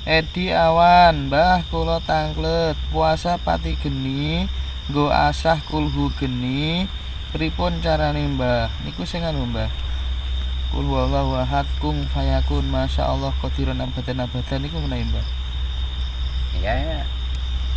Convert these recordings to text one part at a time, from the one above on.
Edi awan, Mbah kula tanglet puasa pati geni, nggo asah kulhu geni. Pripun carane Mbah? Niku sing anu Mbah. Kul huwallahu ahad kung fayakun masyaallah qadiran abadan niku menawi Mbah. Ya,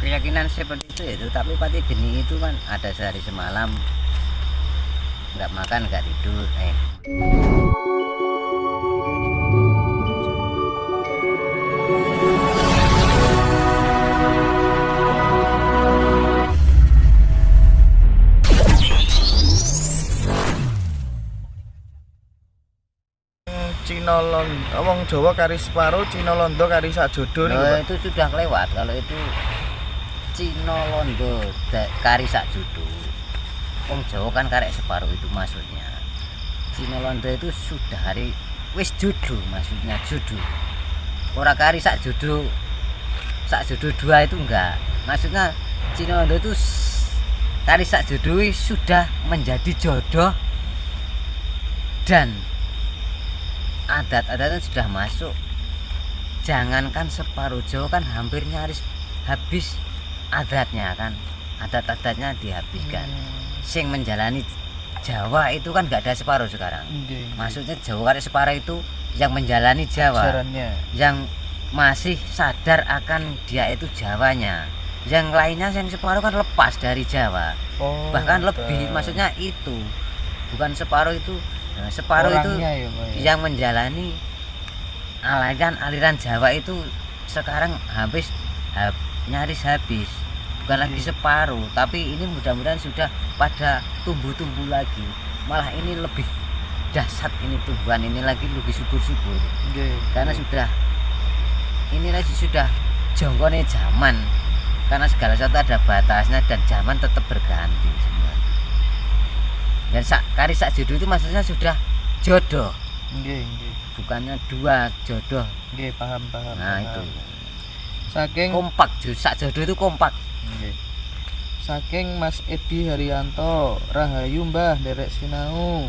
keyakinan seperti itu, tapi pati geni itu kan ada sehari semalam nggak makan nggak tidur. Cina Londo, wong Jawa kari separo, Cina Londo kari sak jodoh niku. Loh, itu sudah lewat. Kalau itu Cina Londo kari sak judo. Wong Jawa kan karek separuh itu maksudnya. Cina Londo itu sudah hari wis judo maksudnya judo. Ora kari sak judo dua itu enggak. Maksudnya Cina Londo itu kari sak judo sudah menjadi jodoh dan adat-adatnya sudah masuk. Jangankan separuh Jawa kan hampir nyaris habis adatnya kan, adat-adatnya dihabiskan. Sing menjalani Jawa itu kan nggak ada separuh sekarang. Maksudnya Jawa kan separuh itu yang menjalani Jawa, Sarannya. yang masih sadar akan dia itu Jawanya. Yang lainnya yang separuh kan lepas dari Jawa, bahkan lebih. Maksudnya itu bukan separuh itu. Nah, separuh orangnya itu ya, yang menjalani aliran Jawa itu sekarang nyaris habis. Bukan lagi separuh, tapi ini mudah-mudahan sudah pada tumbuh-tumbuh lagi. Malah ini lebih dahsyat, ini tumbuhan ini lagi lebih subur-subur. Karena sudah ini lagi sudah jonggone zaman. Karena segala sesuatu ada batasnya dan zaman tetap berganti semua. Dan kari sak jodoh itu maksudnya sudah jodoh. Bukannya dua jodoh. Paham. Nah, paham. itu. Saking Kompak, sak jodoh itu kompak. Saking Mas Edi Haryanto, rahayu Mbah derek sinau.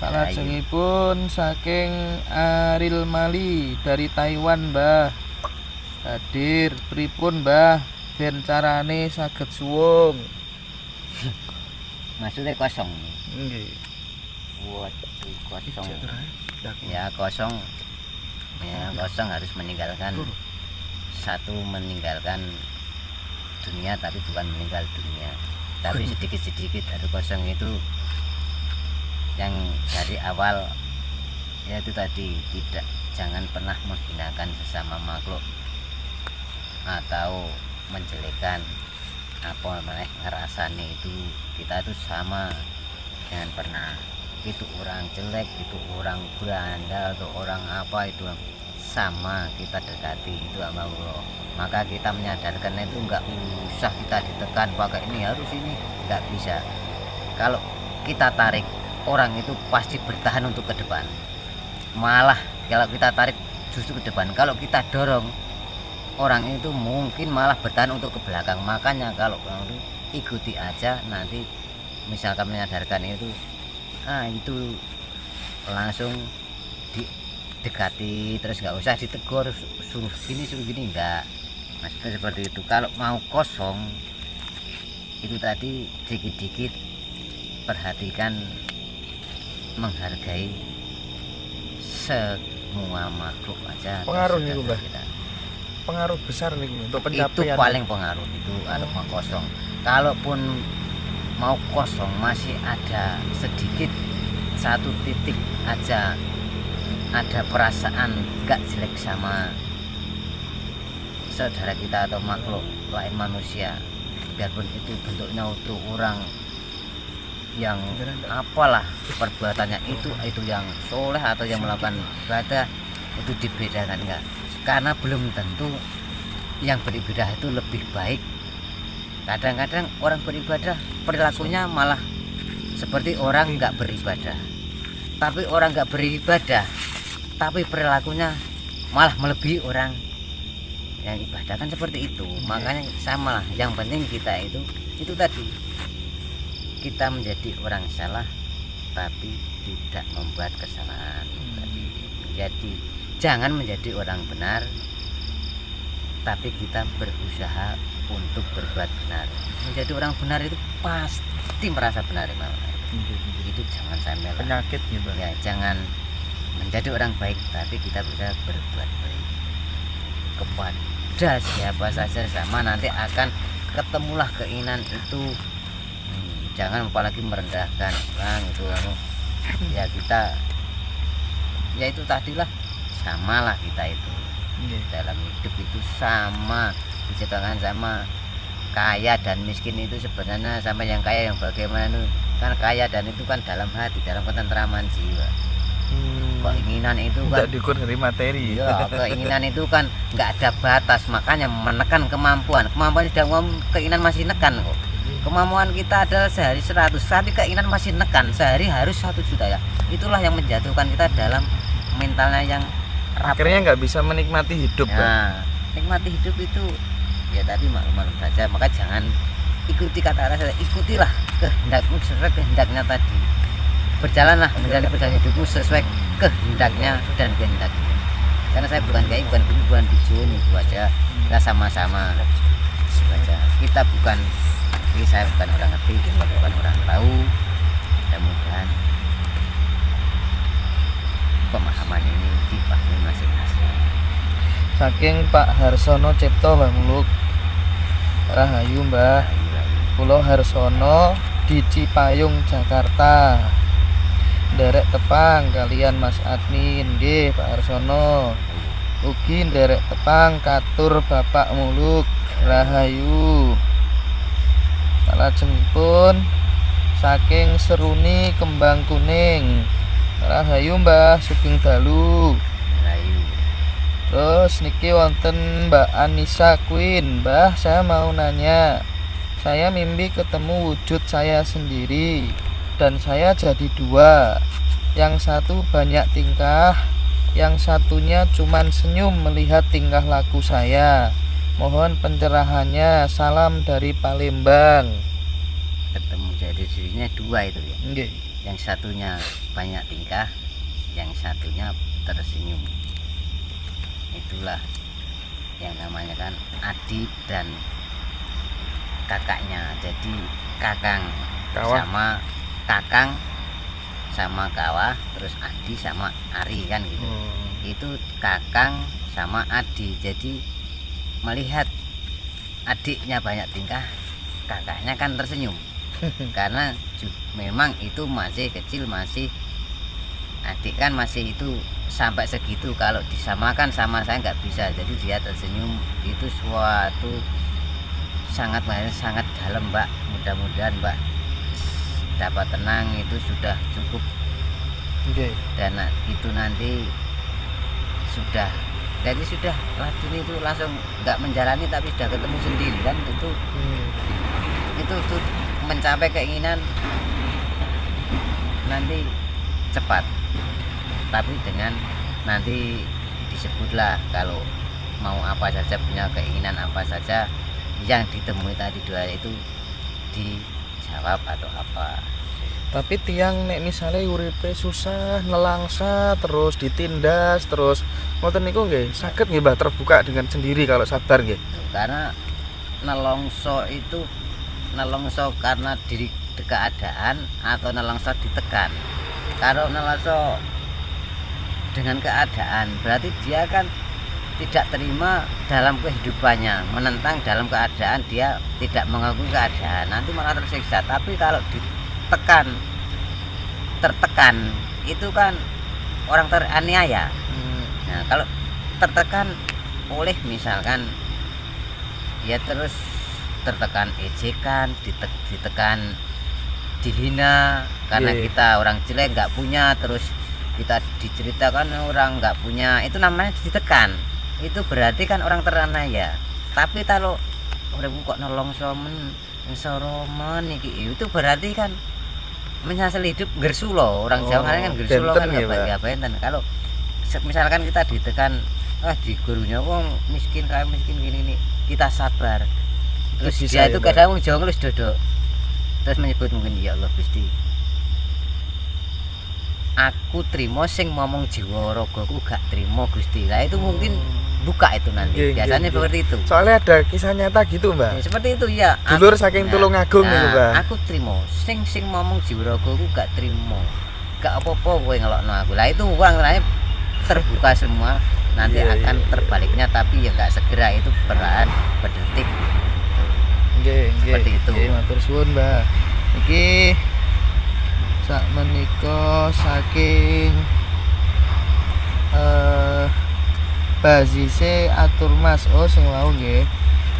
Salajengipun saking Aril Mali dari Taiwan Mbah. Hadir pripun Mbah ben carane saged suwung. Maksudnya kosong. Nggih. Waduh, kosong. Ya kosong. Ya kosong harus meninggalkan meninggalkan dunia, tapi bukan meninggal dunia, tapi sedikit-sedikit ada kosong itu yang dari awal ya itu tadi, jangan pernah menghinakan sesama makhluk atau menjelekan apa namanya ngerasane itu kita itu sama. Jangan pernah itu orang jelek, itu orang berandal atau orang apa itu sama kita dekati itu sama Allah. Maka kita menyadarkan itu enggak usah kita ditekan pakai ini harus ini, enggak bisa. Kalau kita tarik orang itu pasti bertahan untuk ke depan. Malah kalau kita tarik justru ke depan. Kalau kita dorong orang itu mungkin malah bertahan untuk ke belakang. Makanya kalau ikuti aja, nanti misalkan menyadarkan itu langsung didekati, terus nggak usah ditegur suruh gini enggak. Maksudnya seperti itu. Kalau mau kosong itu tadi dikit-dikit perhatikan, menghargai semua makhluk aja. Pengaruh nih Mbah. Pengaruh besar nih untuk pencapaian. Itu paling pengaruh itu kalau mau kosong. Kalaupun mau kosong masih ada sedikit satu titik aja ada perasaan gak jelek sama saudara kita atau makhluk lain manusia, biarpun itu bentuknya utuh orang yang apalah perbuatannya itu yang soleh atau yang melakukan ibadah, itu dibedakan enggak, karena belum tentu yang beribadah itu lebih baik. Kadang-kadang orang beribadah perilakunya malah seperti orang nggak beribadah, tapi orang nggak beribadah tapi perilakunya malah melebihi orang yang ibadah, kan seperti itu. Makanya sama lah, yang penting kita itu tadi, kita menjadi orang salah tapi tidak membuat kesalahan tadi. Jadi jangan menjadi orang benar tapi kita berusaha untuk berbuat benar. Menjadi orang benar itu pasti merasa benar, itu jangan sampai lah. Penyakit gitu. Ya, jangan menjadi orang baik tapi kita bisa berbuat baik kepada siapa saja sama, nanti akan ketemulah keinginan itu. Jangan apalagi merendahkan orang itu ya, kita ya itu tadilah, samalah kita itu dalam hidup itu sama, diciptakan sama. Kaya dan miskin itu sebenarnya sama, yang kaya yang bagaimana itu kan kaya dan itu kan dalam hati, dalam ketentraman jiwa. Keinginan itu kan tidak diukur dari materi. Ya, keinginan itu kan nggak ada batas, makanya menekan kemampuan sudah keinginan masih nekan kok. Kemampuan kita adalah sehari 100, tapi keinginan masih nekan sehari harus 1 juta ya. Itulah yang menjatuhkan kita dalam mentalnya yang rapuh. Akhirnya nggak bisa menikmati hidup. Nah, nikmati hidup itu ya tadi maklum saja. Maka jangan ikuti kata rasa, ikutilah kehendakmu sesuai kehendaknya tadi. Berjalanlah menjalani perjalanan hidupmu sesuai kehendaknya dan kehendaknya. Karena saya bukan kiai, bukan bijun, itu aja. Kita sama-sama saja. Kita bukan, saya bukan orang ngerti, kita bukan orang tahu. Mudah-mudahan pemahaman ini dipahami masing-masing. Saking Pak Harsono Cipto Mbah Muluk. Rahayu Mbah. Pulau Harsono di Cipayung, Jakarta. Derek tepang kalian Mas admin nggih Pak Harsono. Ugi derek tepang katur Bapak Muluk. Rahayu. Salajengipun saking Seruni Kembang Kuning. Rahayu Mbah Sugeng dalu. Rahayu. Terus niki wonten Mbak Anissa Queen. Mbah, saya mau nanya. Saya mimpi ketemu wujud saya sendiri dan saya jadi 2. Yang satu banyak tingkah, yang satunya cuman senyum melihat tingkah laku saya. Mohon pencerahannya. Salam dari Palembang. Ketemu jadi dirinya 2 itu ya. Nggih. Yang satunya banyak tingkah, yang satunya tersenyum. Itulah yang namanya kan adik dan kakaknya. Jadi kakang Kawah. sama kakang sama kawah, terus adi sama ari kan gitu. Itu kakang sama adi. Jadi melihat adiknya banyak tingkah, kakaknya kan tersenyum. Karena memang itu masih kecil, masih adik kan masih itu sampai segitu, kalau disamakan sama saya nggak bisa, jadi dia tersenyum. Itu suatu sangat dalam Mbak. Mudah-mudahan Mbak dapat tenang, itu sudah cukup. Dan itu nanti sudah, jadi sudah racun itu langsung nggak menjalani tapi sudah ketemu sendiri kan, itu mencapai keinginan nanti cepat, tapi dengan nanti disebutlah kalau mau apa saja, punya keinginan apa saja yang ditemui tadi 2 itu dijawab atau apa. Tapi tiang nek misalnya uripe susah, nelangsa terus ditindas terus ngoten niku nggih saged nggih Mbah terbuka dengan sendiri kalau sabar nggih. Karena nelongso itu nelongso karena diri keadaan atau nelongso ditekan. Kalau nelongso dengan keadaan berarti dia kan tidak terima dalam kehidupannya, menentang dalam keadaan, dia tidak mengakui keadaan, nanti malah tersiksa. Tapi kalau tertekan itu kan orang teraniaya. Nah, kalau tertekan oleh misalkan ya terus tertekan ejekan, ditekan dihina karena kita orang jelek nggak punya, terus kita diceritakan orang nggak punya, itu namanya ditekan. Itu berarti kan orang teraniaya. Tapi kalau udah kok nolong somen soromen itu berarti kan menyasal hidup gersulo. Orang Jawa kan gersulo kan ya benten. Kalau misalkan kita ditekan, di gurunya wong miskin kayak miskin gini nih, kita sabar. Terus dia itu kadang Jawa ngelus dodok. Terus menyebut mungkin ya Allah Gusti. aku trimo sing ngomong jiwa ragaku gak trimo Gusti. Lah itu mungkin buka itu nanti. Nggih, Biasanya nggih, seperti itu. Soalnya ada kisah nyata gitu, Mbah. Ya, seperti itu ya. Dulur saking Tulungagung niku, Mbah. Aku trimo sing ngomong jiwa ragaku gak trimo. Gak apa-apa kowe ngelokno aku. Lah itu uang lain terbuka semua. Nanti Iya, akan iya. terbaliknya tapi ya gak segera, itu perlahan berdetik. Nggih, nggih. Seperti itu. Nggih, matur suwun, Mbah. Iki sak menika saking bazise atur Mas. Oh sing wau nggih.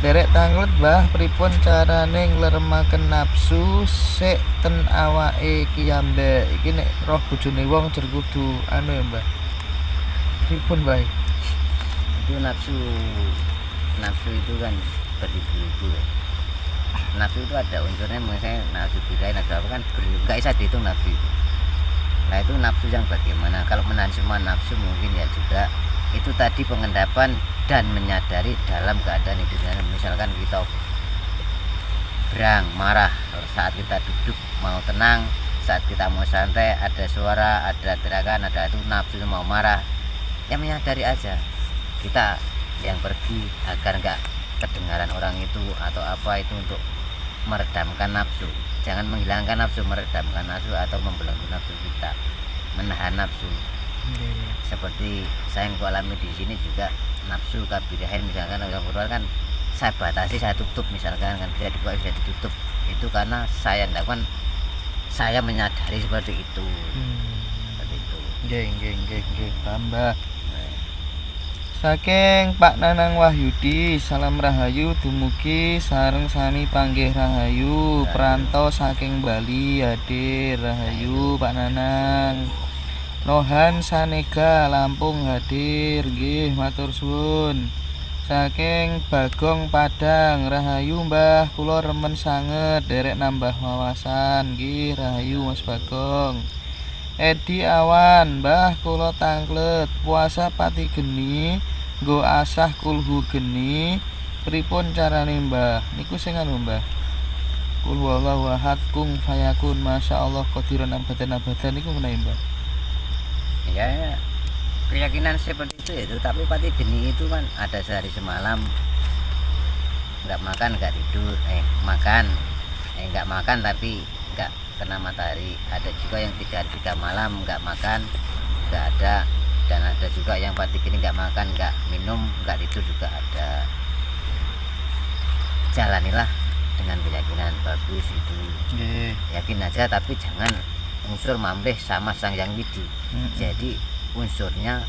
Derek tanglet Mbah, pripun carane ngleremaken nafsu sik ten awake kiyambek. Iki nek roh bojone wong jer kudu anu ya, Mbah. Pripun, Mbah? Itu nafsu itu kan beribu-ribu ya. Nafsu itu ada unsurnya, misalnya nafsu birahi, nafsu apa kan gak bisa dihitung nafsu itu. Nah itu nafsu yang bagaimana, kalau menahan semua nafsu mungkin ya juga itu tadi pengendapan dan menyadari dalam keadaan hidupnya. Misalkan kita berang, marah, saat kita duduk mau tenang, saat kita mau santai ada suara, ada teriakan, ada itu nafsu mau marah, ya menyadari aja kita yang pergi agar nggak kedengaran orang itu atau apa itu untuk meredamkan nafsu. Jangan menghilangkan nafsu, meredamkan nafsu atau membelenggu nafsu kita, menahan nafsu. Seperti saya yang alami di sini juga nafsu kabirahin, misalkan orang keluar kan saya batasi, saya tutup, misalkan kan bisa dibuka bisa ditutup, itu karena saya lakukan, saya menyadari seperti itu. Seperti itu. Nggih, tambah. Saking Pak Nanang Wahyudi, salam rahayu dumugi sareng sami panggih rahayu, perantau saking Bali hadir rahayu Pak Nanang. Nohan Sanega Lampung hadir nggih matur suwun. Saking Bagong Padang rahayu Mbah, kula remen sanget derek nambah wawasan nggih rahayu Mas Bagong. Edi Awan, Mbah kula tanglet puasa pati geni nggo asah kulhu geni, pripun carane Mbah? Niku sing anu Mbah. Kul wallahu ahad kung fayakun masyaallah qadiran abadan niku menawi Mbah. Ya keyakinan seperti itu, tapi pati geni itu kan ada sehari semalam nggak makan nggak tidur, nggak makan tapi nggak kena matahari. Ada juga yang 3 hari 3 malam nggak makan nggak ada, dan ada juga yang pati gini nggak makan nggak minum nggak tidur juga ada. Jalanilah dengan keyakinan bagus itu. Yakin aja tapi jangan unsur mamleh sama Sang Yang Widi. Jadi unsurnya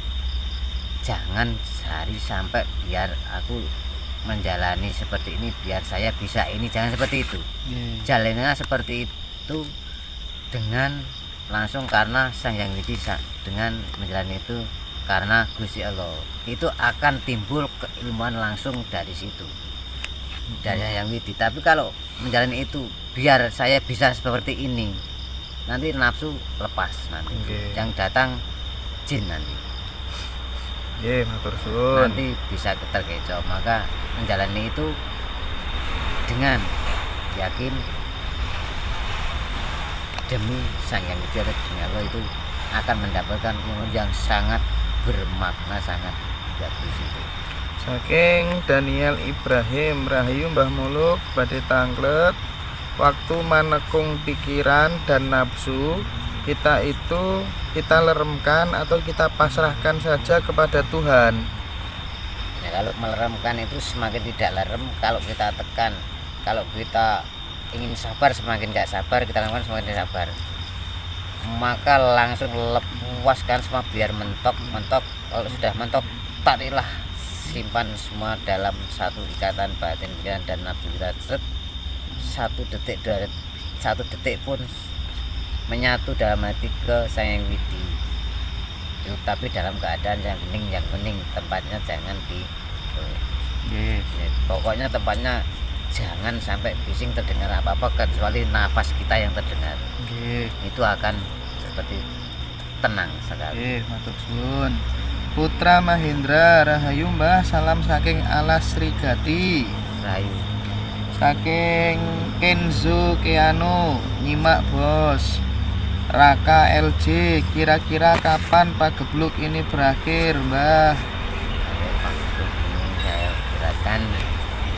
jangan sehari sampai biar aku menjalani seperti ini biar saya bisa ini, jangan seperti itu. Jalannya seperti itu dengan langsung karena Sang Yang Widi, dengan menjalani itu karena Gusti Allah, itu akan timbul keilmuan langsung dari situ, dari Yang Widi. Tapi kalau menjalani itu biar saya bisa seperti ini, nanti nafsu lepas nanti. Yang datang jin nanti. Matur suwun. Nanti bisa terkecoh. Maka menjalani itu dengan yakin demi Sang Yang Widi atau demi Allah itu akan mendapatkan ilmu yang sangat bermakna, sangat bagus itu. Saking Daniel Ibrahim rahayu Mbah Muluk badhe tanglet, waktu manekung pikiran dan nafsu kita itu kita leremkan atau kita pasrahkan saja kepada Tuhan. Ya, kalau meleremkan itu semakin tidak lerem, kalau kita tekan, kalau kita ingin sabar semakin gak sabar, kita lakukan semakin tidak sabar, maka langsung lepaskan semua biar mentok. Kalau sudah mentok, tarilah, simpan semua dalam satu ikatan batin pikiran dan nafsu kita. Satu detik pun menyatu dalam hati ke Sang Yang Widi. Tapi dalam keadaan yang bening, tempatnya jangan di pokoknya tempatnya jangan sampai bising terdengar apa-apa kecuali nafas kita yang terdengar. Itu akan seperti tenang sekali. Matur suwun. Putra Mahendra rahayu Mbah, salam saking Alas Srigati. Rahayu. Saking Kenzo Keanu nyimak bos. Raka LJ, kira-kira kapan pagebluk ini berakhir, Mbah? Kalau maksud ini saya kirakan,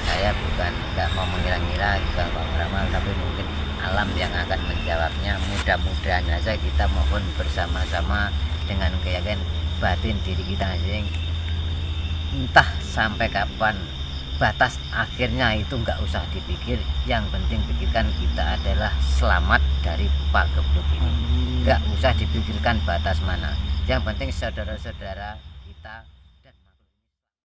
saya bukan nggak mau mengira-ngira juga Pak Ramal, tapi mungkin alam yang akan menjawabnya. Mudah-mudahan saja kita mohon bersama-sama dengan keyakinan batin diri kita sendiri, entah sampai kapan batas akhirnya itu nggak usah dipikir, yang penting pikirkan kita adalah selamat dari pagebluk ini. Nggak usah dipikirkan batas mana, yang penting saudara-saudara